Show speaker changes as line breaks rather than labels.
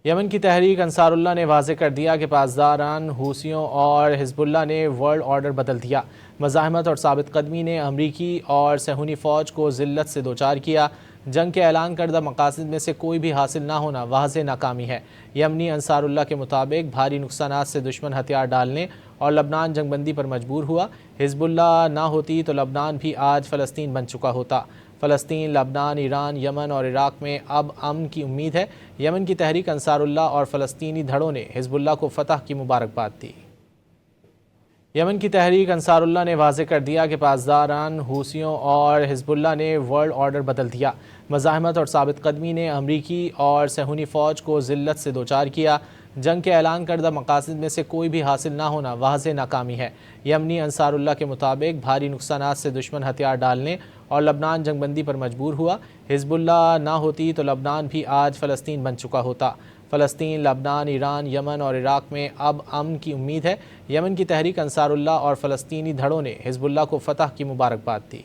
یمن کی تحریک انصار اللہ نے واضح کر دیا کہ پاسداران حوثیوں اور حزب اللہ نے ورلڈ آرڈر بدل دیا۔ مزاحمت اور ثابت قدمی نے امریکی اور صہیونی فوج کو ذلت سے دوچار کیا۔ جنگ کے اعلان کردہ مقاصد میں سے کوئی بھی حاصل نہ ہونا واضح ناکامی ہے۔ یمنی انصار اللہ کے مطابق بھاری نقصانات سے دشمن ہتھیار ڈالنے اور لبنان جنگ بندی پر مجبور ہوا۔ حزب اللہ نہ ہوتی تو لبنان بھی آج فلسطین بن چکا ہوتا۔ فلسطین، لبنان، ایران، یمن اور عراق میں اب امن کی امید ہے۔ یمن کی تحریک انصار اللہ اور فلسطینی دھڑوں نے حزب اللہ کو فتح کی مبارکباد دی۔ یمن کی تحریک انصار اللہ نے واضح کر دیا کہ پاسداران حوثیوں اور حزب اللہ نے ورلڈ آرڈر بدل دیا۔ مزاحمت اور ثابت قدمی نے امریکی اور صہیونی فوج کو ذلت سے دوچار کیا۔ جنگ کے اعلان کردہ مقاصد میں سے کوئی بھی حاصل نہ ہونا واضح ناکامی ہے۔ یمنی انصار اللہ کے مطابق بھاری نقصانات سے دشمن ہتھیار ڈالنے اور لبنان جنگ بندی پر مجبور ہوا۔ حزب اللہ نہ ہوتی تو لبنان بھی آج فلسطین بن چکا ہوتا۔ فلسطین، لبنان، ایران، یمن اور عراق میں اب امن کی امید ہے۔ یمن کی تحریک انصار اللہ اور فلسطینی دھڑوں نے حزب اللہ کو فتح کی مبارکباد دی۔